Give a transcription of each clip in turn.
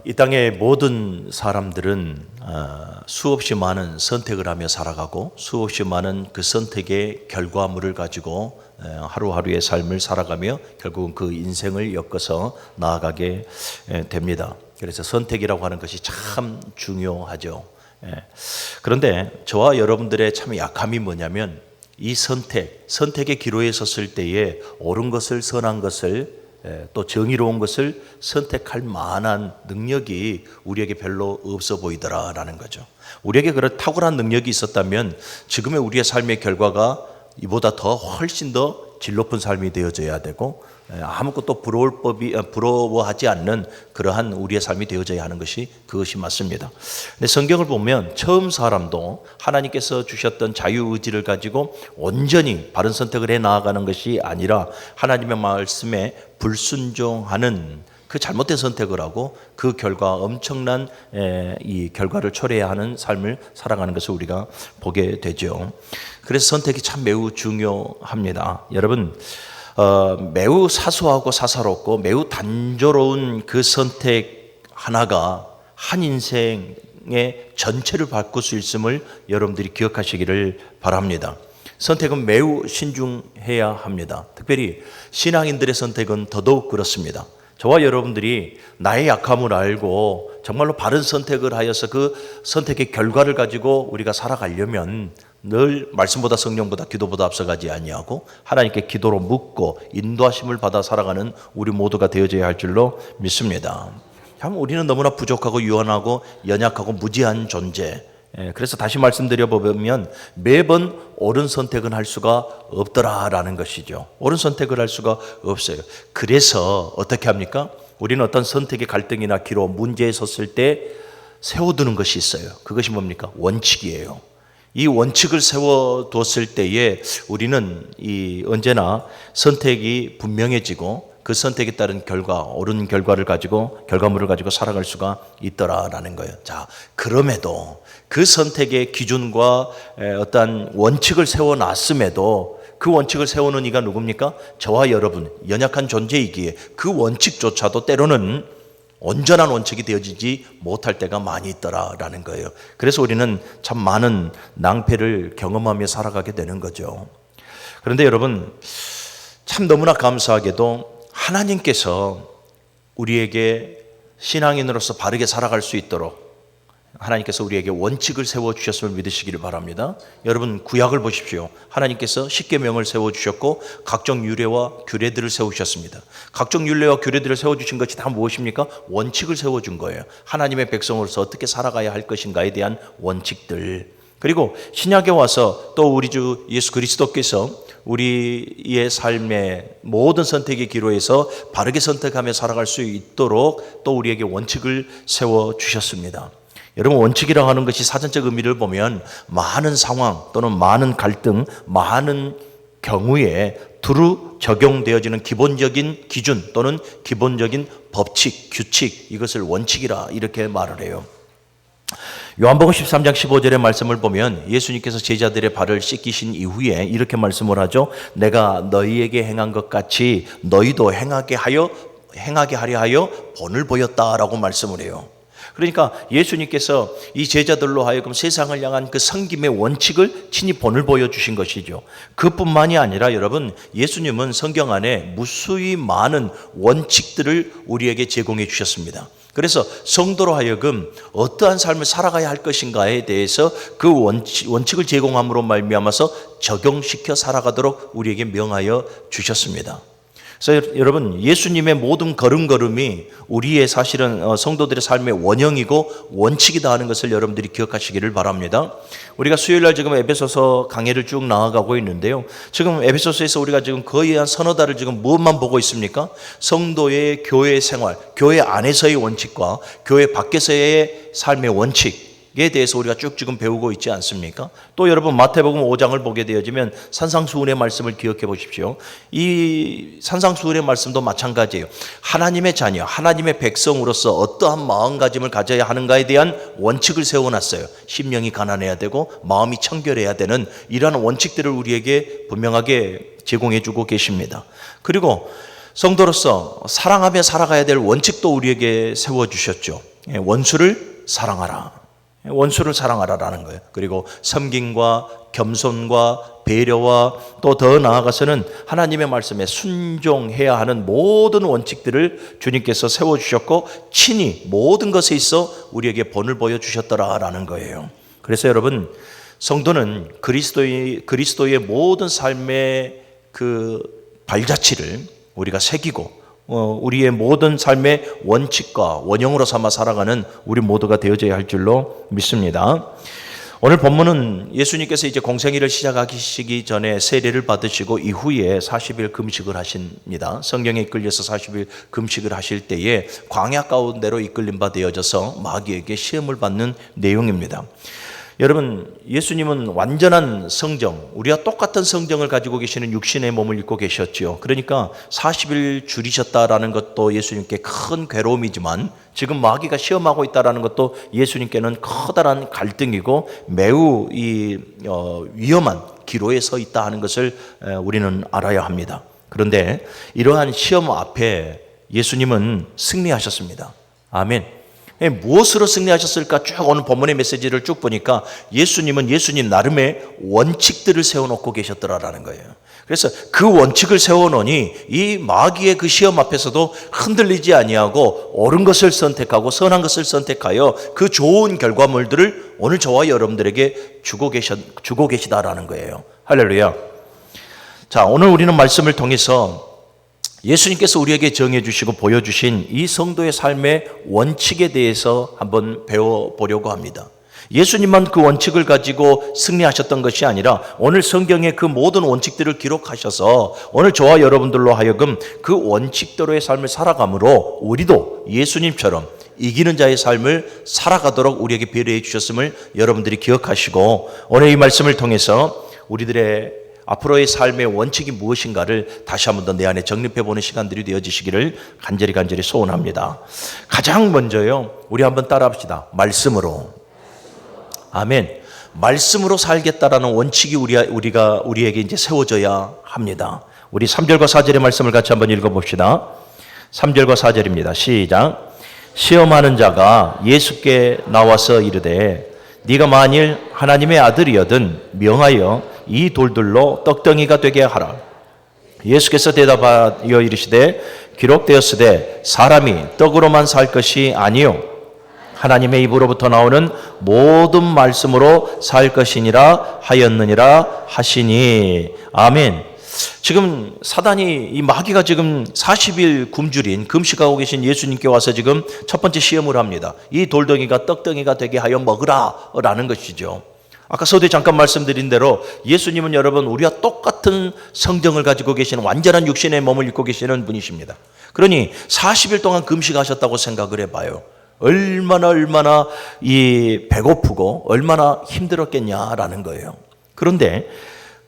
이 땅의 모든 사람들은 수없이 많은 선택을 하며 살아가고 수없이 많은 그 선택의 결과물을 가지고 하루하루의 삶을 살아가며 결국은 그 인생을 엮어서 나아가게 됩니다. 그래서 선택이라고 하는 것이 참 중요하죠. 그런데 저와 여러분들의 참 약함이 뭐냐면 이 선택의 기로에 섰을 때에 옳은 것을, 선한 것을, 또 정의로운 것을 선택할 만한 능력이 우리에게 별로 없어 보이더라라는 거죠. 우리에게 그런 탁월한 능력이 있었다면 지금의 우리의 삶의 결과가 이보다 더 훨씬 더 질 높은 삶이 되어져야 되고 아무것도 부러워하지 않는 그러한 우리의 삶이 되어져야 하는 그것이 맞습니다. 근데 성경을 보면 처음 사람도 하나님께서 주셨던 자유의지를 가지고 온전히 바른 선택을 해 나아가는 것이 아니라 하나님의 말씀에 불순종하는 그 잘못된 선택을 하고 그 결과 엄청난 이 결과를 초래해야 하는 삶을 살아가는 것을 우리가 보게 되죠. 그래서 선택이 참 매우 중요합니다. 여러분, 매우 사소하고 사사롭고 매우 단조로운 그 선택 하나가 한 인생의 전체를 바꿀 수 있음을 여러분들이 기억하시기를 바랍니다. 선택은 매우 신중해야 합니다. 특별히 신앙인들의 선택은 더더욱 그렇습니다. 저와 여러분들이 나의 약함을 알고 정말로 바른 선택을 하여서 그 선택의 결과를 가지고 우리가 살아가려면 늘 말씀보다 성령보다 기도보다 앞서가지 아니하고 하나님께 기도로 묻고 인도하심을 받아 살아가는 우리 모두가 되어져야 할 줄로 믿습니다. 참 우리는 너무나 부족하고 유한하고 연약하고 무지한 존재. 그래서 다시 말씀드려보면 매번 옳은 선택은 할 수가 없더라라는 것이죠. 옳은 선택을 할 수가 없어요. 그래서 어떻게 합니까? 우리는 어떤 선택의 갈등이나 기로 문제에 섰을 때 세워두는 것이 있어요. 그것이 뭡니까? 원칙이에요. 이 원칙을 세워뒀을 때에 우리는 언제나 선택이 분명해지고 그 선택에 따른 옳은 결과물을 가지고 살아갈 수가 있더라라는 거예요. 자, 그럼에도 그 선택의 기준과 어떤 원칙을 세워놨음에도 그 원칙을 세우는 이가 누굽니까? 저와 여러분, 연약한 존재이기에 그 원칙조차도 때로는 온전한 원칙이 되어지지 못할 때가 많이 있더라라는 거예요. 그래서 우리는 참 많은 낭패를 경험하며 살아가게 되는 거죠. 그런데 여러분, 참 너무나 감사하게도 하나님께서 우리에게 신앙인으로서 바르게 살아갈 수 있도록 하나님께서 우리에게 원칙을 세워주셨음을 믿으시기를 바랍니다. 여러분, 구약을 보십시오. 하나님께서 십계명을 세워주셨고 각종 율례와 규례들을 세우셨습니다. 각종 율례와 규례들을 세워주신 것이 다 무엇입니까? 원칙을 세워준 거예요. 하나님의 백성으로서 어떻게 살아가야 할 것인가에 대한 원칙들. 그리고 신약에 와서 또 우리 주 예수 그리스도께서 우리의 삶의 모든 선택의 기로에서 바르게 선택하며 살아갈 수 있도록 또 우리에게 원칙을 세워주셨습니다. 여러분, 원칙이라고 하는 것이 사전적 의미를 보면 많은 상황 또는 많은 갈등, 많은 경우에 두루 적용되어지는 기본적인 기준 또는 기본적인 법칙, 규칙, 이것을 원칙이라 이렇게 말을 해요. 요한복음 13장 15절의 말씀을 보면 예수님께서 제자들의 발을 씻기신 이후에 이렇게 말씀을 하죠. 내가 너희에게 행한 것 같이 너희도 행하게 하려 하여 본을 보였다라고 말씀을 해요. 그러니까 예수님께서 이 제자들로 하여금 세상을 향한 그 섬김의 원칙을 친히 본을 보여주신 것이죠. 그뿐만이 아니라 여러분, 예수님은 성경 안에 무수히 많은 원칙들을 우리에게 제공해 주셨습니다. 그래서 성도로 하여금 어떠한 삶을 살아가야 할 것인가에 대해서 그 원칙을 제공함으로 말미암아서 적용시켜 살아가도록 우리에게 명하여 주셨습니다. 그래서 여러분, 예수님의 모든 걸음걸음이 우리의 사실은 성도들의 삶의 원형이고 원칙이다 하는 것을 여러분들이 기억하시기를 바랍니다. 우리가 수요일날 지금 에베소서 강해를 쭉 나아가고 있는데요. 지금 에베소서에서 우리가 지금 거의 한 서너 달을 지금 무엇만 보고 있습니까? 성도의 교회 생활, 교회 안에서의 원칙과 교회 밖에서의 삶의 원칙, 에 대해서 우리가 쭉 지금 배우고 있지 않습니까? 또 여러분, 마태복음 5장을 보게 되어지면 산상수훈의 말씀을 기억해 보십시오. 이 산상수훈의 말씀도 마찬가지예요. 하나님의 자녀, 하나님의 백성으로서 어떠한 마음가짐을 가져야 하는가에 대한 원칙을 세워놨어요. 심령이 가난해야 되고 마음이 청결해야 되는 이러한 원칙들을 우리에게 분명하게 제공해 주고 계십니다. 그리고 성도로서 사랑하며 살아가야 될 원칙도 우리에게 세워주셨죠. 원수를 사랑하라. 원수를 사랑하라라는 거예요. 그리고 섬김과 겸손과 배려와 또 더 나아가서는 하나님의 말씀에 순종해야 하는 모든 원칙들을 주님께서 세워주셨고 친히 모든 것에 있어 우리에게 본을 보여주셨더라라는 거예요. 그래서 여러분, 성도는 그리스도의 모든 삶의 그 발자취를 우리가 새기고 우리의 모든 삶의 원칙과 원형으로 삼아 살아가는 우리 모두가 되어져야 할 줄로 믿습니다. 오늘 본문은 예수님께서 이제 공생애를 시작하시기 전에 세례를 받으시고 이후에 40일 금식을 하십니다. 성경에 이끌려서 40일 금식을 하실 때에 광야 가운데로 이끌림 바 되어져서 마귀에게 시험을 받는 내용입니다. 여러분, 예수님은 완전한 성정, 우리와 똑같은 성정을 가지고 계시는 육신의 몸을 입고 계셨죠. 그러니까 40일 줄이셨다라는 것도 예수님께 큰 괴로움이지만 지금 마귀가 시험하고 있다라는 것도 예수님께는 커다란 갈등이고 매우 위험한 기로에 서 있다 하는 것을 우리는 알아야 합니다. 그런데 이러한 시험 앞에 예수님은 승리하셨습니다. 아멘. 무엇으로 승리하셨을까? 쭉 오늘 본문의 메시지를 쭉 보니까 예수님은 예수님 나름의 원칙들을 세워놓고 계셨더라라는 거예요. 그래서 그 원칙을 세워놓으니 이 마귀의 그 시험 앞에서도 흔들리지 아니하고 옳은 것을 선택하고 선한 것을 선택하여 그 좋은 결과물들을 오늘 저와 여러분들에게 주고 계시다라는 거예요. 할렐루야. 자, 오늘 우리는 말씀을 통해서 예수님께서 우리에게 정해주시고 보여주신 이 성도의 삶의 원칙에 대해서 한번 배워보려고 합니다. 예수님만 그 원칙을 가지고 승리하셨던 것이 아니라 오늘 성경에 그 모든 원칙들을 기록하셔서 오늘 저와 여러분들로 하여금 그 원칙대로의 삶을 살아감으로 우리도 예수님처럼 이기는 자의 삶을 살아가도록 우리에게 배려해 주셨음을 여러분들이 기억하시고 오늘 이 말씀을 통해서 우리들의 앞으로의 삶의 원칙이 무엇인가를 다시 한번 더 내 안에 정립해보는 시간들이 되어지시기를 간절히 소원합니다. 가장 먼저요, 우리 한번 따라합시다. 말씀으로. 아멘. 말씀으로 살겠다라는 원칙이 우리에게 이제 세워져야 합니다. 우리 3절과 4절의 말씀을 같이 한번 읽어봅시다. 3절과 4절입니다. 시작. 시험하는 자가 예수께 나와서 이르되 네가 만일 하나님의 아들이여든 명하여 이 돌들로 떡덩이가 되게 하라. 예수께서 대답하여 이르시되 기록되었으되 사람이 떡으로만 살 것이 아니요 하나님의 입으로부터 나오는 모든 말씀으로 살 것이니라 하였느니라 하시니. 아멘. 지금 사단이, 이 마귀가 지금 40일 굶주린 금식하고 계신 예수님께 와서 지금 첫 번째 시험을 합니다. 이 돌덩이가 떡덩이가 되게 하여 먹으라 라는 것이죠. 아까 서두에 잠깐 말씀드린 대로 예수님은 여러분 우리와 똑같은 성정을 가지고 계시는 완전한 육신의 몸을 입고 계시는 분이십니다. 그러니 40일 동안 금식하셨다고 생각을 해봐요. 얼마나 이 배고프고 얼마나 힘들었겠냐라는 거예요. 그런데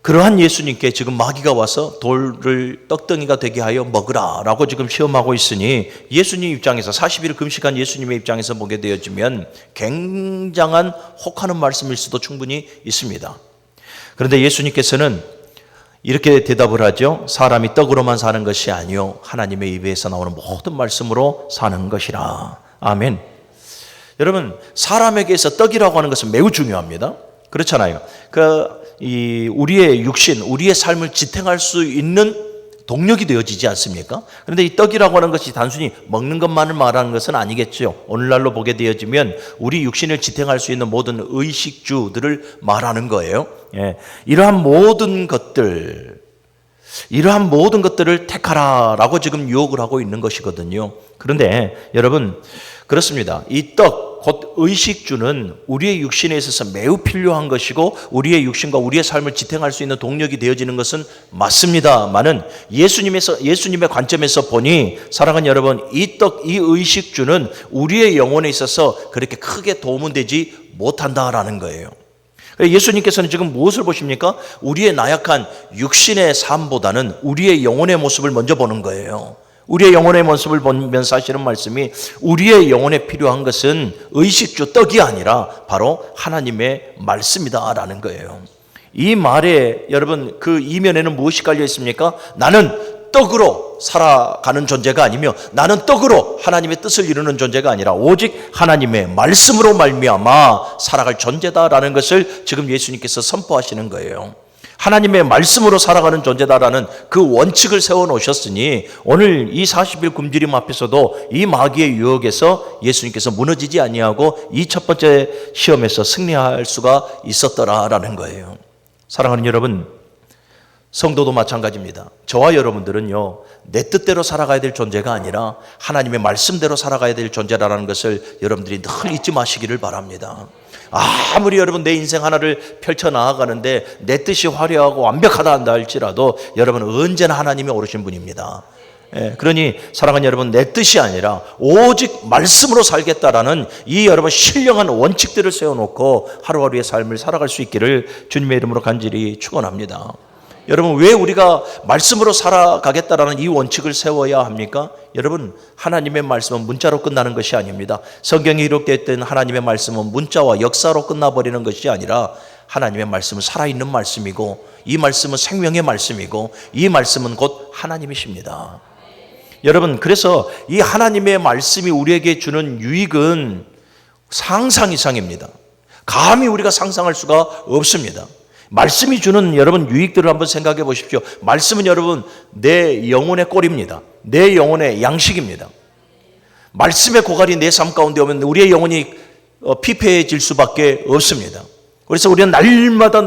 그러한 예수님께 지금 마귀가 와서 돌을 떡덩이가 되게 하여 먹으라 라고 지금 시험하고 있으니 예수님 입장에서 40일 금식한 예수님의 입장에서 보게 되어지면 굉장한 혹하는 말씀일 수도 충분히 있습니다. 그런데 예수님께서는 이렇게 대답을 하죠. 사람이 떡으로만 사는 것이 아니요 하나님의 입에서 나오는 모든 말씀으로 사는 것이라. 아멘. 여러분, 사람에게서 떡이라고 하는 것은 매우 중요합니다. 그렇잖아요. 우리의 육신, 우리의 삶을 지탱할 수 있는 동력이 되어지지 않습니까? 그런데 이 떡이라고 하는 것이 단순히 먹는 것만을 말하는 것은 아니겠죠. 오늘날로 보게 되어지면 우리 육신을 지탱할 수 있는 모든 의식주들을 말하는 거예요. 이러한 모든 것들을 택하라라고 지금 유혹을 하고 있는 것이거든요. 그런데 여러분, 그렇습니다. 이 떡, 곧 의식주는 우리의 육신에 있어서 매우 필요한 것이고 우리의 육신과 우리의 삶을 지탱할 수 있는 동력이 되어지는 것은 맞습니다만은 예수님의 관점에서 보니 사랑하는 여러분, 이 떡, 이 의식주는 우리의 영혼에 있어서 그렇게 크게 도움은 되지 못한다라는 거예요. 예수님께서는 지금 무엇을 보십니까? 우리의 나약한 육신의 삶보다는 우리의 영혼의 모습을 먼저 보는 거예요. 우리의 영혼의 모습을 보면서 하시는 말씀이 우리의 영혼에 필요한 것은 의식주 떡이 아니라 바로 하나님의 말씀이다라는 거예요. 이 말에 여러분 그 이면에는 무엇이 깔려 있습니까? 나는 떡으로 살아가는 존재가 아니며 나는 떡으로 하나님의 뜻을 이루는 존재가 아니라 오직 하나님의 말씀으로 말미암아 살아갈 존재다라는 것을 지금 예수님께서 선포하시는 거예요. 하나님의 말씀으로 살아가는 존재다라는 그 원칙을 세워놓으셨으니 오늘 이 40일 굶주림 앞에서도 이 마귀의 유혹에서 예수님께서 무너지지 아니하고 이 첫 번째 시험에서 승리할 수가 있었더라라는 거예요. 사랑하는 여러분, 성도도 마찬가지입니다. 저와 여러분들은요, 내 뜻대로 살아가야 될 존재가 아니라 하나님의 말씀대로 살아가야 될 존재라는 것을 여러분들이 늘 잊지 마시기를 바랍니다. 아무리 여러분 내 인생 하나를 펼쳐 나아가는데 내 뜻이 화려하고 완벽하다 한다 할지라도 여러분은 언제나 하나님이 오르신 분입니다. 그러니 사랑하는 여러분, 내 뜻이 아니라 오직 말씀으로 살겠다라는 이 여러분 신령한 원칙들을 세워놓고 하루하루의 삶을 살아갈 수 있기를 주님의 이름으로 간절히 축원합니다. 여러분, 왜 우리가 말씀으로 살아가겠다라는 이 원칙을 세워야 합니까? 여러분, 하나님의 말씀은 문자로 끝나는 것이 아닙니다. 성경에 기록되어 하나님의 말씀은 문자와 역사로 끝나버리는 것이 아니라 하나님의 말씀은 살아있는 말씀이고 이 말씀은 생명의 말씀이고 이 말씀은 곧 하나님이십니다. 여러분, 그래서 이 하나님의 말씀이 우리에게 주는 유익은 상상 이상입니다. 감히 우리가 상상할 수가 없습니다. 말씀이 주는 여러분 유익들을 한번 생각해 보십시오. 말씀은 여러분 내 영혼의 꼴입니다. 내 영혼의 양식입니다. 말씀의 고갈이 내 삶 가운데 오면 우리의 영혼이 피폐해질 수밖에 없습니다. 그래서 우리는 날마다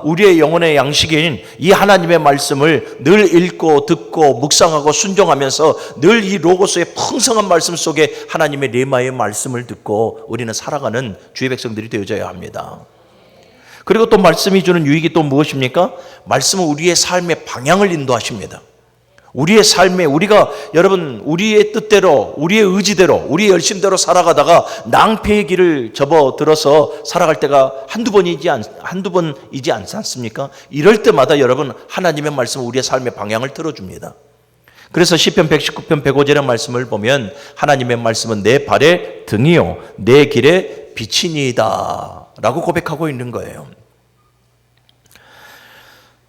우리의 영혼의 양식인 이 하나님의 말씀을 늘 읽고 듣고 묵상하고 순종하면서 늘 이 로고스의 풍성한 말씀 속에 하나님의 레마의 말씀을 듣고 우리는 살아가는 주의 백성들이 되어져야 합니다. 그리고 또 말씀이 주는 유익이 또 무엇입니까? 말씀은 우리의 삶의 방향을 인도하십니다. 우리의 삶에 우리가 여러분 우리의 뜻대로 우리의 의지대로 우리의 열심대로 살아가다가 낭패의 길을 접어들어서 살아갈 때가 한두 번이지 않지 않습니까? 이럴 때마다 여러분 하나님의 말씀은 우리의 삶의 방향을 틀어줍니다. 그래서 시편 119편 105절의 말씀을 보면 하나님의 말씀은 내 발의 등이요 내 길의 빛이니이다 라고 고백하고 있는 거예요.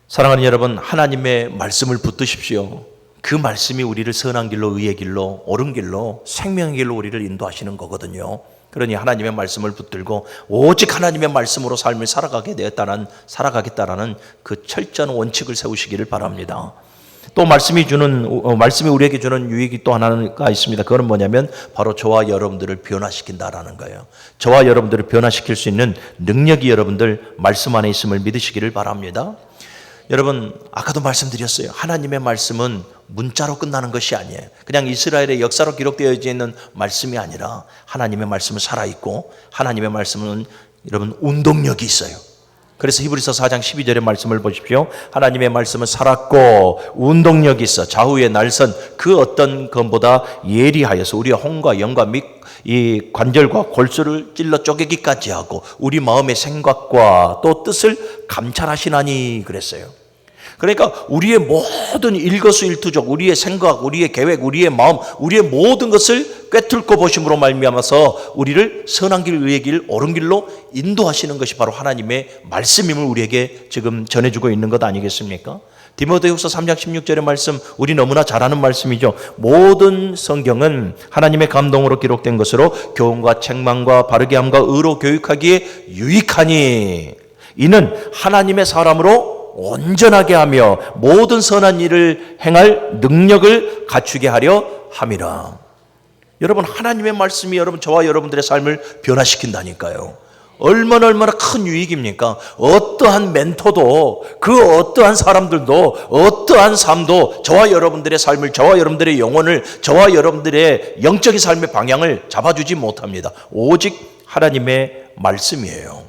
사랑하는 여러분, 하나님의 말씀을 붙드십시오. 그 말씀이 우리를 선한 길로 의의 길로 옳은 길로 생명의 길로 우리를 인도하시는 거거든요. 그러니 하나님의 말씀을 붙들고 오직 하나님의 말씀으로 삶을 살아가겠다라는 그 철저한 원칙을 세우시기를 바랍니다. 또 말씀이 우리에게 주는 유익이 또 하나가 있습니다. 그건 뭐냐면 바로 저와 여러분들을 변화시킨다라는 거예요. 저와 여러분들을 변화시킬 수 있는 능력이 여러분들 말씀 안에 있음을 믿으시기를 바랍니다. 여러분, 아까도 말씀드렸어요. 하나님의 말씀은 문자로 끝나는 것이 아니에요. 그냥 이스라엘의 역사로 기록되어 있는 말씀이 아니라 하나님의 말씀은 살아있고 하나님의 말씀은 여러분 운동력이 있어요. 그래서 히브리서 4장 12절의 말씀을 보십시오. 하나님의 말씀은 살았고 운동력이 있어 좌우의 날선 그 어떤 검보다 예리하여서 우리의 혼과 영과 및 이 관절과 골수를 찔러 쪼개기까지 하고 우리 마음의 생각과 또 뜻을 감찰하시나니 그랬어요. 그러니까 우리의 모든 일거수일투족, 우리의 생각, 우리의 계획, 우리의 마음, 우리의 모든 것을 꿰뚫고 보심으로 말미암아서 우리를 선한 길, 의의 길, 옳은 길로 인도하시는 것이 바로 하나님의 말씀임을 우리에게 지금 전해주고 있는 것 아니겠습니까? 디모데후서 3장 16절의 말씀, 우리 너무나 잘 아는 말씀이죠. 모든 성경은 하나님의 감동으로 기록된 것으로 교훈과 책망과 바르게 함과 의로 교육하기에 유익하니 이는 하나님의 사람으로 온전하게 하며 모든 선한 일을 행할 능력을 갖추게 하려 함이라. 여러분, 하나님의 말씀이 여러분 저와 여러분들의 삶을 변화시킨다니까요. 얼마나 큰 유익입니까? 어떠한 멘토도 그 어떠한 사람들도 어떠한 삶도 저와 여러분들의 삶을, 저와 여러분들의 영혼을, 저와 여러분들의 영적인 삶의 방향을 잡아주지 못합니다. 오직 하나님의 말씀이에요.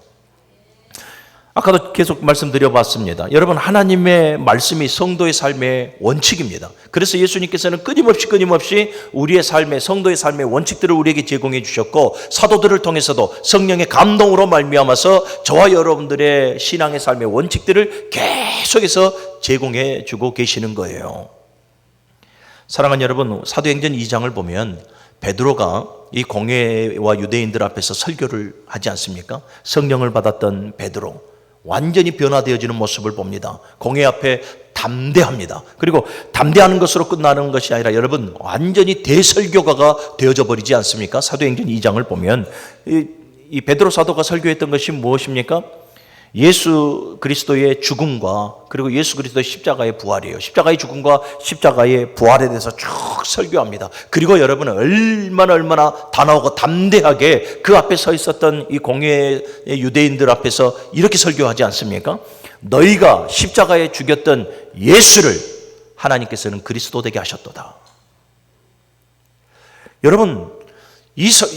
아까도 계속 말씀드려봤습니다. 여러분, 하나님의 말씀이 성도의 삶의 원칙입니다. 그래서 예수님께서는 끊임없이 우리의 삶의, 성도의 삶의 원칙들을 우리에게 제공해 주셨고 사도들을 통해서도 성령의 감동으로 말미암아서 저와 여러분들의 신앙의 삶의 원칙들을 계속해서 제공해 주고 계시는 거예요. 사랑하는 여러분, 사도행전 2장을 보면 베드로가 이 공회와 유대인들 앞에서 설교를 하지 않습니까? 성령을 받았던 베드로 완전히 변화되어지는 모습을 봅니다. 공회 앞에 담대합니다. 그리고 담대하는 것으로 끝나는 것이 아니라 여러분 완전히 대설교가가 되어져 버리지 않습니까? 사도행전 2장을 보면 이 베드로 사도가 설교했던 것이 무엇입니까? 예수 그리스도의 죽음과 그리고 예수 그리스도의 십자가의 부활이에요. 십자가의 죽음과 십자가의 부활에 대해서 쭉 설교합니다. 그리고 여러분은 얼마나 단호하고 담대하게 그 앞에 서 있었던 이 공회의 유대인들 앞에서 이렇게 설교하지 않습니까? 너희가 십자가에 죽였던 예수를 하나님께서는 그리스도 되게 하셨도다. 여러분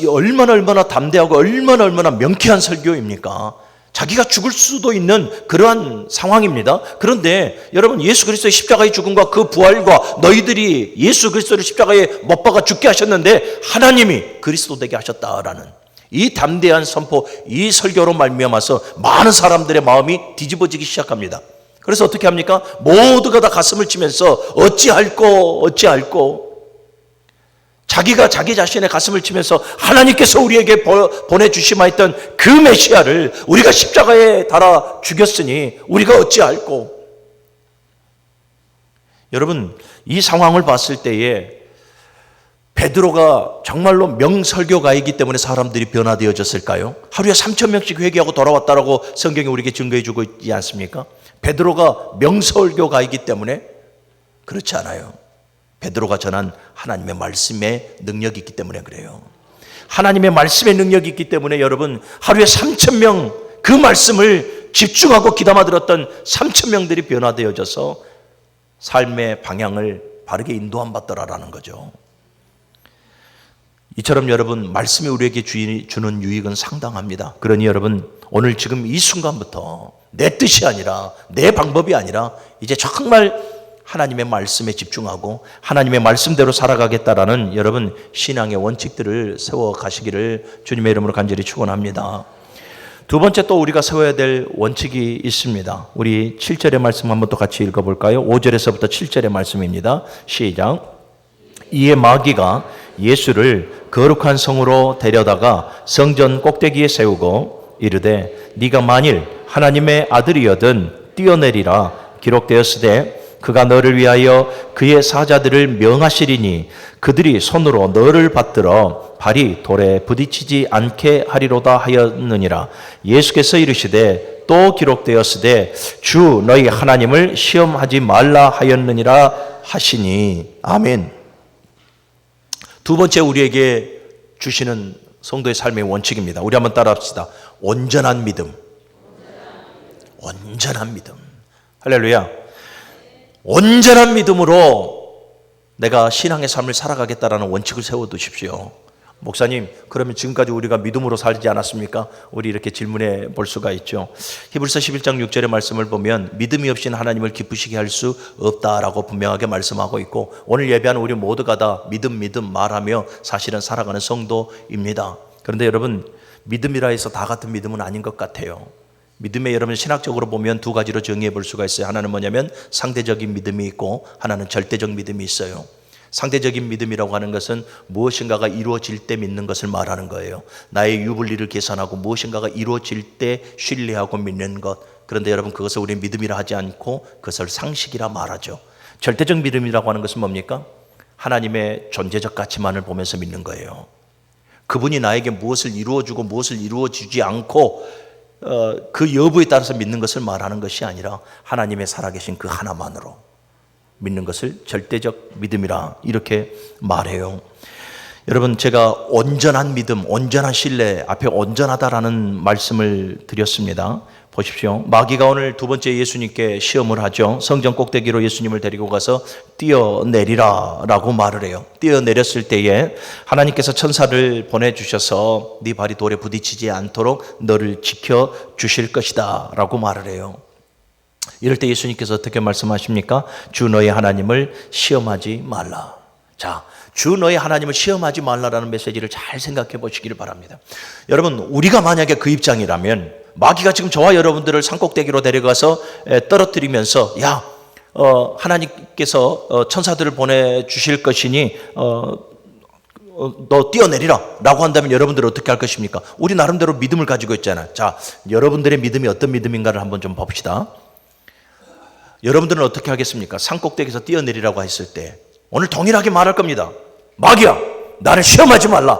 얼마나 담대하고 얼마나 명쾌한 설교입니까? 자기가 죽을 수도 있는 그러한 상황입니다. 그런데 여러분 예수 그리스도의 십자가의 죽음과 그 부활과 너희들이 예수 그리스도를 십자가에 못 박아 죽게 하셨는데 하나님이 그리스도 되게 하셨다라는 이 담대한 선포, 이 설교로 말미암아서 많은 사람들의 마음이 뒤집어지기 시작합니다. 그래서 어떻게 합니까? 모두가 다 가슴을 치면서 어찌할꼬 자기가 자기 자신의 가슴을 치면서 하나님께서 우리에게 보내주시마했던 그 메시아를 우리가 십자가에 달아 죽였으니 우리가 어찌할꼬. 여러분 이 상황을 봤을 때에 베드로가 정말로 명설교가이기 때문에 사람들이 변화되어졌을까요? 하루에 3,000명씩 회개하고 돌아왔다라고 성경이 우리에게 증거해 주고 있지 않습니까? 베드로가 명설교가이기 때문에 그렇지 않아요. 베드로가 전한 하나님의 말씀의 능력이 있기 때문에 그래요. 하나님의 말씀의 능력이 있기 때문에 여러분 하루에 3,000명 그 말씀을 집중하고 귀담아 들었던 3,000명들이 변화되어져서 삶의 방향을 바르게 인도함 받더라라는 거죠. 이처럼 여러분 말씀이 우리에게 주는 유익은 상당합니다. 그러니 여러분 오늘 지금 이 순간부터 내 뜻이 아니라 내 방법이 아니라 이제 정말 하나님의 말씀에 집중하고 하나님의 말씀대로 살아가겠다라는 여러분 신앙의 원칙들을 세워 가시기를 주님의 이름으로 간절히 축원합니다. 두 번째 또 우리가 세워야 될 원칙이 있습니다. 우리 7절의 말씀 한번 또 같이 읽어볼까요? 5절에서부터 7절의 말씀입니다. 시작. 이에 마귀가 예수를 거룩한 성으로 데려다가 성전 꼭대기에 세우고 이르되 네가 만일 하나님의 아들이여든 뛰어내리라 기록되었으되 그가 너를 위하여 그의 사자들을 명하시리니 그들이 손으로 너를 받들어 발이 돌에 부딪히지 않게 하리로다 하였느니라. 예수께서 이르시되 또 기록되었으되 주 너희 하나님을 시험하지 말라 하였느니라 하시니. 아멘. 두 번째 우리에게 주시는 성도의 삶의 원칙입니다. 우리 한번 따라합시다. 온전한 믿음. 온전한 믿음. 할렐루야. 온전한 믿음으로 내가 신앙의 삶을 살아가겠다라는 원칙을 세워두십시오. 목사님, 그러면 지금까지 우리가 믿음으로 살지 않았습니까? 우리 이렇게 질문해 볼 수가 있죠. 히브리서 11장 6절의 말씀을 보면 믿음이 없이는 하나님을 기쁘시게 할 수 없다라고 분명하게 말씀하고 있고 오늘 예배하는 우리 모두가 다 믿음 말하며 사실은 살아가는 성도입니다. 그런데 여러분 믿음이라 해서 다 같은 믿음은 아닌 것 같아요. 믿음에 여러분 신학적으로 보면 두 가지로 정의해 볼 수가 있어요. 하나는 뭐냐면 상대적인 믿음이 있고 하나는 절대적 믿음이 있어요. 상대적인 믿음이라고 하는 것은 무엇인가가 이루어질 때 믿는 것을 말하는 거예요. 나의 유불리를 계산하고 무엇인가가 이루어질 때 신뢰하고 믿는 것. 그런데 여러분 그것을 우리는 믿음이라 하지 않고 그것을 상식이라 말하죠. 절대적 믿음이라고 하는 것은 뭡니까? 하나님의 존재적 가치만을 보면서 믿는 거예요. 그분이 나에게 무엇을 이루어주고 무엇을 이루어주지 않고 그 여부에 따라서 믿는 것을 말하는 것이 아니라 하나님의 살아계신 그 하나만으로 믿는 것을 절대적 믿음이라 이렇게 말해요. 여러분 제가 온전한 믿음, 온전한 신뢰 앞에 온전하다라는 말씀을 드렸습니다. 보십시오. 마귀가 오늘 두 번째 예수님께 시험을 하죠. 성전 꼭대기로 예수님을 데리고 가서 뛰어내리라 라고 말을 해요. 뛰어내렸을 때에 하나님께서 천사를 보내주셔서 네 발이 돌에 부딪히지 않도록 너를 지켜주실 것이다 라고 말을 해요. 이럴 때 예수님께서 어떻게 말씀하십니까? 주 너희 하나님을 시험하지 말라. 자, 주 너희 하나님을 시험하지 말라라는 메시지를 잘 생각해 보시기를 바랍니다. 여러분 우리가 만약에 그 입장이라면 마귀가 지금 저와 여러분들을 산꼭대기로 데려가서 떨어뜨리면서 야 하나님께서 천사들을 보내주실 것이니 너 뛰어내리라 라고 한다면 여러분들은 어떻게 할 것입니까? 우리 나름대로 믿음을 가지고 있잖아요. 자, 여러분들의 믿음이 어떤 믿음인가를 한번 좀 봅시다. 여러분들은 어떻게 하겠습니까? 산꼭대기에서 뛰어내리라고 했을 때 오늘 동일하게 말할 겁니다. 마귀야, 나를 시험하지 말라.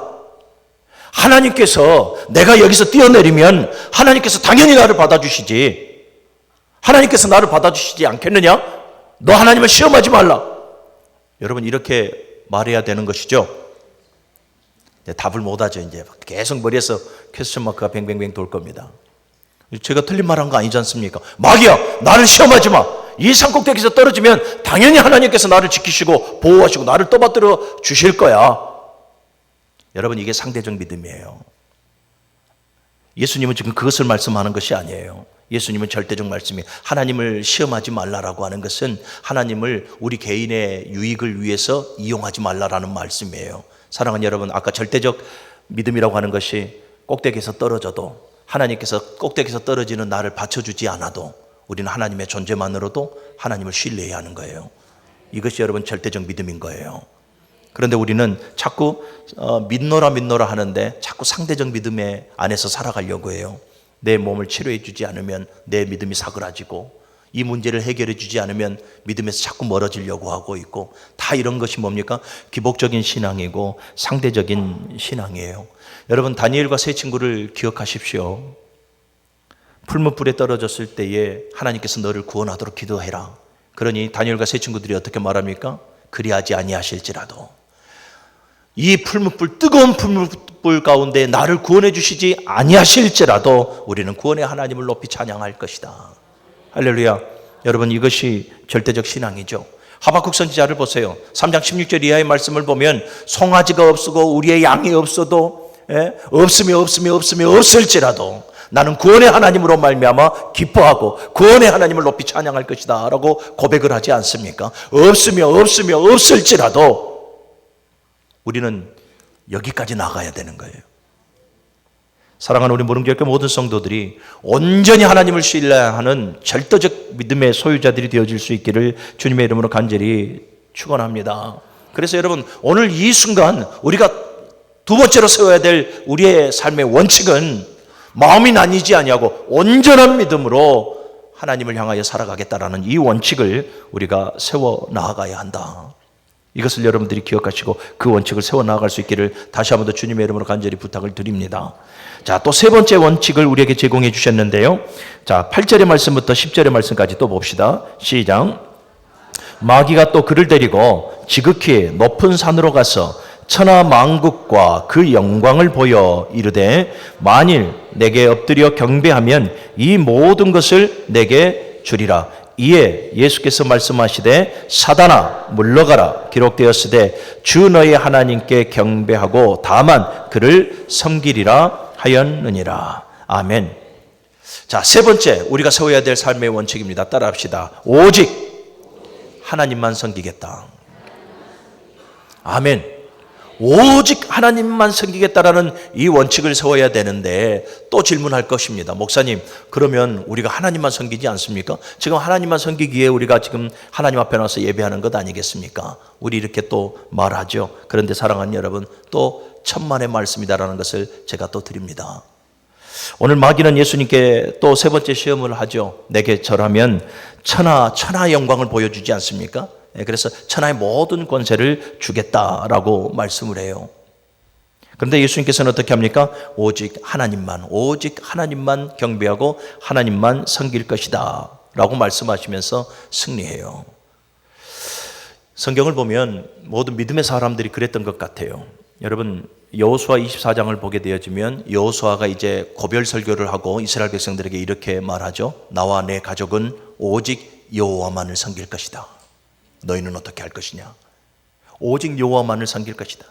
하나님께서 내가 여기서 뛰어내리면 하나님께서 당연히 나를 받아주시지. 하나님께서 나를 받아주시지 않겠느냐? 너 하나님을 시험하지 말라. 여러분 이렇게 말해야 되는 것이죠. 답을 못하죠. 이제 계속 머리에서 퀘스천 마크가 뱅뱅뱅 돌 겁니다. 제가 틀린 말한 거 아니지 않습니까? 마귀야, 나를 시험하지 마. 이 산꼭대기에서 떨어지면 당연히 하나님께서 나를 지키시고 보호하시고 나를 떠받들어 주실 거야. 여러분 이게 상대적 믿음이에요. 예수님은 지금 그것을 말씀하는 것이 아니에요. 예수님은 절대적 말씀이 하나님을 시험하지 말라라고 하는 것은 하나님을 우리 개인의 유익을 위해서 이용하지 말라라는 말씀이에요. 사랑하는 여러분, 아까 절대적 믿음이라고 하는 것이 꼭대기에서 떨어져도 하나님께서 꼭대기에서 떨어지는 나를 받쳐주지 않아도 우리는 하나님의 존재만으로도 하나님을 신뢰해야 하는 거예요. 이것이 여러분 절대적 믿음인 거예요. 그런데 우리는 자꾸 믿노라 하는데 자꾸 상대적 믿음의 안에서 살아가려고 해요. 내 몸을 치료해 주지 않으면 내 믿음이 사그라지고 이 문제를 해결해 주지 않으면 믿음에서 자꾸 멀어지려고 하고 있고 다 이런 것이 뭡니까? 기복적인 신앙이고 상대적인 신앙이에요. 여러분 다니엘과 세 친구를 기억하십시오. 풀무불에 떨어졌을 때에 하나님께서 너를 구원하도록 기도해라. 그러니 다니엘과 세 친구들이 어떻게 말합니까? 그리하지 아니하실지라도 이 풀무불 뜨거운 풀무불 가운데 나를 구원해 주시지 아니하실지라도 우리는 구원의 하나님을 높이 찬양할 것이다. 할렐루야. 여러분 이것이 절대적 신앙이죠. 하박국 선지자를 보세요. 3장 16절 이하의 말씀을 보면 송아지가 없고 우리의 양이 없어도 없을지라도 나는 구원의 하나님으로 말미암아 기뻐하고 구원의 하나님을 높이 찬양할 것이다 라고 고백을 하지 않습니까? 없을지라도 우리는 여기까지 나가야 되는 거예요. 사랑하는 우리 무릉교회 모든 성도들이 온전히 하나님을 신뢰하는 절대적 믿음의 소유자들이 되어질 수 있기를 주님의 이름으로 간절히 축원합니다. 그래서 여러분 오늘 이 순간 우리가 두 번째로 세워야 될 우리의 삶의 원칙은 마음이 나뉘지 아니하고 온전한 믿음으로 하나님을 향하여 살아가겠다라는 이 원칙을 우리가 세워 나아가야 한다. 이것을 여러분들이 기억하시고 그 원칙을 세워 나아갈 수 있기를 다시 한번 더 주님의 이름으로 간절히 부탁을 드립니다. 자, 또 세 번째 원칙을 우리에게 제공해 주셨는데요. 자, 8절의 말씀부터 10절의 말씀까지 또 봅시다. 시작. 마귀가 또 그를 데리고 지극히 높은 산으로 가서 천하 만국과 그 영광을 보여 이르되 만일 내게 엎드려 경배하면 이 모든 것을 내게 주리라. 이에 예수께서 말씀하시되 사단아 물러가라 기록되었으되 주 너의 하나님께 경배하고 다만 그를 섬기리라 하였느니라. 아멘. 자, 세 번째 우리가 세워야 될 삶의 원칙입니다. 따라합시다. 오직 하나님만 섬기겠다. 아멘. 오직 하나님만 섬기겠다라는 이 원칙을 세워야 되는데 또 질문할 것입니다. 목사님, 그러면 우리가 하나님만 섬기지 않습니까? 지금 하나님만 섬기기에 우리가 지금 하나님 앞에 나와서 예배하는 것 아니겠습니까? 우리 이렇게 또 말하죠. 그런데 사랑하는 여러분, 또 천만의 말씀이다라는 것을 제가 또 드립니다. 오늘 마귀는 예수님께 또 세 번째 시험을 하죠. 내게 절하면 천하 영광을 보여주지 않습니까? 그래서 천하의 모든 권세를 주겠다라고 말씀을 해요. 그런데 예수님께서는 어떻게 합니까? 오직 하나님만 경배하고 하나님만 섬길 것이다 라고 말씀하시면서 승리해요. 성경을 보면 모든 믿음의 사람들이 그랬던 것 같아요. 여러분 여호수아 24장을 보게 되어지면 여호수아가 이제 고별 설교를 하고 이스라엘 백성들에게 이렇게 말하죠. 나와 내 가족은 오직 여호와만을 섬길 것이다. 너희는 어떻게 할 것이냐? 오직 여호와만을 섬길 것이다.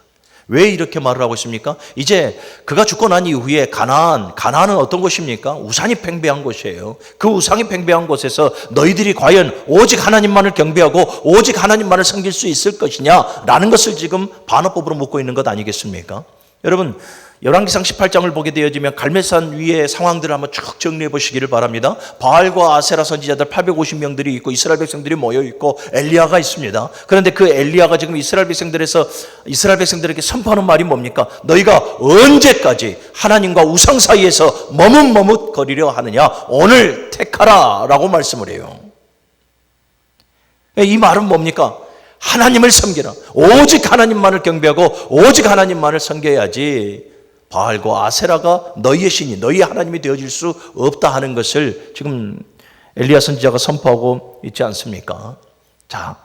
왜 이렇게 말을 하고 있습니까? 이제 그가 죽고 난 이후에 가나안은 어떤 곳입니까? 우상이 팽배한 곳이에요. 그 우상이 팽배한 곳에서 너희들이 과연 오직 하나님만을 경배하고 오직 하나님만을 섬길 수 있을 것이냐? 라는 것을 지금 반어법으로 묻고 있는 것 아니겠습니까? 여러분 열왕기상 18장을 보게 되어지면 갈멜산 위의 상황들을 한번 쭉 정리해 보시기를 바랍니다. 바알과 아세라 선지자들 850명들이 있고 이스라엘 백성들이 모여 있고 엘리야가 있습니다. 그런데 그 엘리야가 지금 이스라엘 백성들에게 선포하는 말이 뭡니까? 너희가 언제까지 하나님과 우상 사이에서 머뭇머뭇거리려 하느냐? 오늘 택하라 라고 말씀을 해요. 이 말은 뭡니까? 하나님을 섬기라. 오직 하나님만을 경배하고 오직 하나님만을 섬겨야지 바알과 아세라가 너희의 신이 너희의 하나님이 되어질 수 없다 하는 것을 지금 엘리야 선지자가 선포하고 있지 않습니까? 자,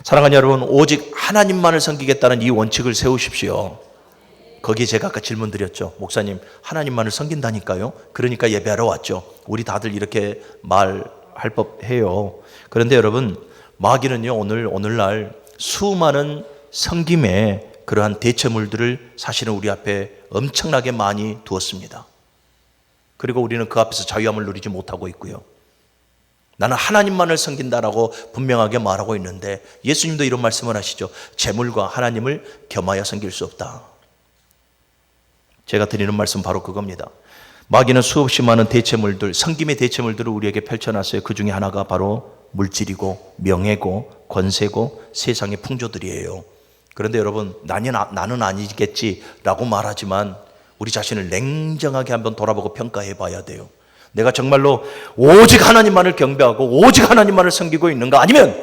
사랑하는 여러분, 오직 하나님만을 섬기겠다는 이 원칙을 세우십시오. 거기에 제가 아까 질문 드렸죠. 목사님, 하나님만을 섬긴다니까요? 그러니까 예배하러 왔죠. 우리 다들 이렇게 말할 법해요. 그런데 여러분, 마귀는요, 오늘날 수많은 섬김의 그러한 대체물들을 사실은 우리 앞에 엄청나게 많이 두었습니다. 그리고 우리는 그 앞에서 자유함을 누리지 못하고 있고요. 나는 하나님만을 섬긴다라고 분명하게 말하고 있는데 예수님도 이런 말씀을 하시죠. 재물과 하나님을 겸하여 섬길 수 없다. 제가 드리는 말씀 바로 그겁니다. 마귀는 수없이 많은 대체물들, 섬김의 대체물들을 우리에게 펼쳐놨어요. 그 중에 하나가 바로 물질이고 명예고 권세고 세상의 풍조들이에요. 그런데 여러분, 나는 아니겠지라고 말하지만 우리 자신을 냉정하게 한번 돌아보고 평가해 봐야 돼요. 내가 정말로 오직 하나님만을 경배하고 오직 하나님만을 섬기고 있는가? 아니면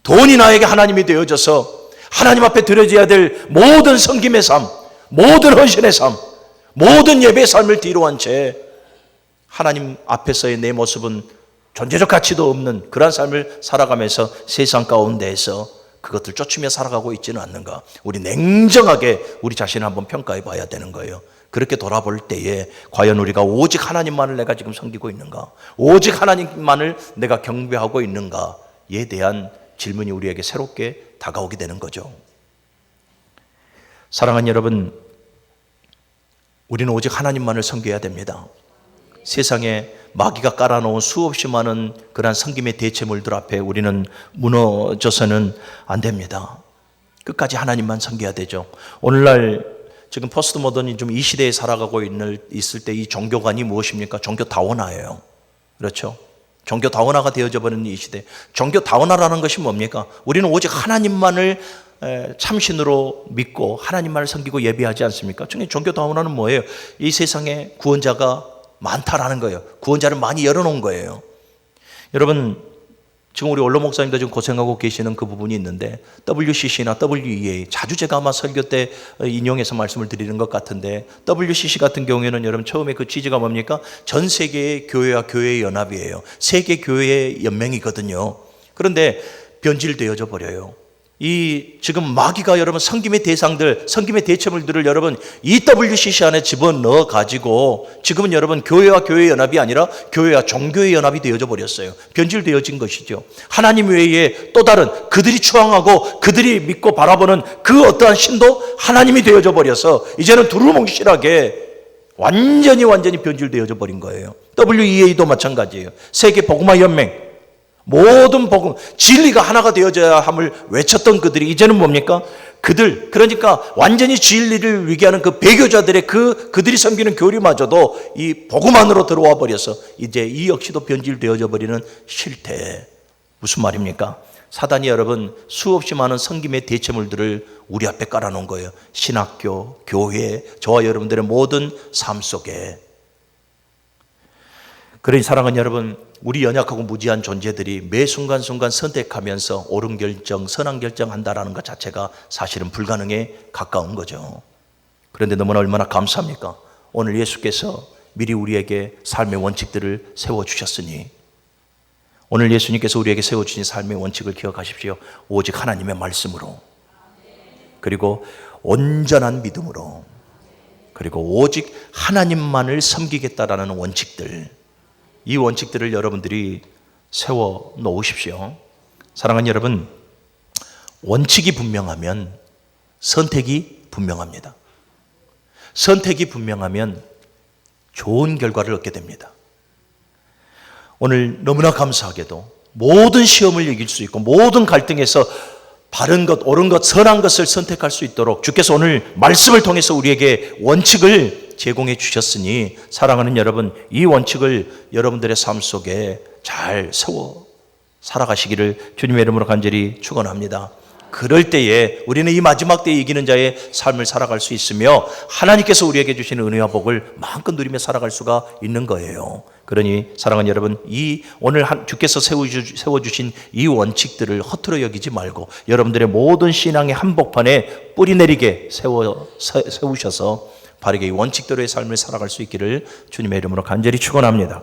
돈이 나에게 하나님이 되어져서 하나님 앞에 드려져야 될 모든 섬김의 삶, 모든 헌신의 삶, 모든 예배의 삶을 뒤로 한 채 하나님 앞에서의 내 모습은 존재적 가치도 없는 그런 삶을 살아가면서 세상 가운데에서 그것들 쫓으며 살아가고 있지는 않는가? 우리 냉정하게 우리 자신을 한번 평가해 봐야 되는 거예요. 그렇게 돌아볼 때에 과연 우리가 오직 하나님만을 내가 지금 섬기고 있는가? 오직 하나님만을 내가 경배하고 있는가에 대한 질문이 우리에게 새롭게 다가오게 되는 거죠. 사랑하는 여러분, 우리는 오직 하나님만을 섬겨야 됩니다. 세상에 마귀가 깔아놓은 수없이 많은 그러한 섬김의 대체물들 앞에 우리는 무너져서는 안 됩니다. 끝까지 하나님만 섬겨야 되죠. 오늘날 지금 포스트 모더니즘 이 시대에 살아가고 있을 때 이 종교관이 무엇입니까? 종교 다원화예요. 그렇죠? 종교 다원화가 되어져 버리는 이 시대. 종교 다원화라는 것이 뭡니까? 우리는 오직 하나님만을 참신으로 믿고 하나님만을 섬기고 예배하지 않습니까? 종교 다원화는 뭐예요? 이 세상에 구원자가 많다라는 거예요. 구원자를 많이 열어놓은 거예요. 여러분, 지금 우리 원로 목사님도 지금 고생하고 계시는 그 부분이 있는데 WCC나 WEA, 자주 제가 아마 설교 때 인용해서 말씀을 드리는 것 같은데 WCC 같은 경우에는 여러분 처음에 그 취지가 뭡니까? 전 세계의 교회와 교회의 연합이에요. 세계 교회의 연맹이거든요. 그런데 변질되어져 버려요. 이 지금 마귀가 여러분 섬김의 대상들, 섬김의 대체물들을 여러분 EWCC 안에 집어넣어 가지고 지금은 여러분 교회와 교회의 연합이 아니라 교회와 종교의 연합이 되어져 버렸어요. 변질되어진 것이죠. 하나님 외에 또 다른 그들이 추앙하고 그들이 믿고 바라보는 그 어떠한 신도 하나님이 되어져 버려서 이제는 두루뭉실하게 완전히 변질되어져 버린 거예요. WEA도 마찬가지예요. 세계 복음화 연맹, 모든 복음, 진리가 하나가 되어져야 함을 외쳤던 그들이 이제는 뭡니까? 그러니까 완전히 진리를 위기하는 그 배교자들의 그들이 섬기는 교리마저도 이 복음 안으로 들어와 버려서 이제 이 역시도 변질되어져 버리는 실태. 무슨 말입니까? 사단이 여러분 수없이 많은 섬김의 대체물들을 우리 앞에 깔아놓은 거예요. 신학교, 교회, 저와 여러분들의 모든 삶 속에. 그러니 사랑하는 여러분, 우리 연약하고 무지한 존재들이 매 순간순간 선택하면서 옳은 결정, 선한 결정한다라는 것 자체가 사실은 불가능에 가까운 거죠. 그런데 너무나 얼마나 감사합니까? 오늘 예수께서 미리 우리에게 삶의 원칙들을 세워주셨으니 오늘 예수님께서 우리에게 세워주신 삶의 원칙을 기억하십시오. 오직 하나님의 말씀으로, 그리고 온전한 믿음으로, 그리고 오직 하나님만을 섬기겠다라는 원칙들, 이 원칙들을 여러분들이 세워 놓으십시오. 사랑하는 여러분, 원칙이 분명하면 선택이 분명합니다. 선택이 분명하면 좋은 결과를 얻게 됩니다. 오늘 너무나 감사하게도 모든 시험을 이길 수 있고 모든 갈등에서 바른 것, 옳은 것, 선한 것을 선택할 수 있도록 주께서 오늘 말씀을 통해서 우리에게 원칙을 제공해 주셨으니 사랑하는 여러분, 이 원칙을 여러분들의 삶 속에 잘 세워 살아가시기를 주님의 이름으로 간절히 축원합니다. 그럴 때에 우리는 이 마지막 때에 이기는 자의 삶을 살아갈 수 있으며 하나님께서 우리에게 주시는 은혜와 복을 마음껏 누리며 살아갈 수가 있는 거예요. 그러니 사랑하는 여러분, 이 오늘 주께서 세워주신 이 원칙들을 허투루 여기지 말고 여러분들의 모든 신앙의 한복판에 뿌리 내리게 세우셔서 바르게 이 원칙대로의 삶을 살아갈 수 있기를 주님의 이름으로 간절히 축원합니다.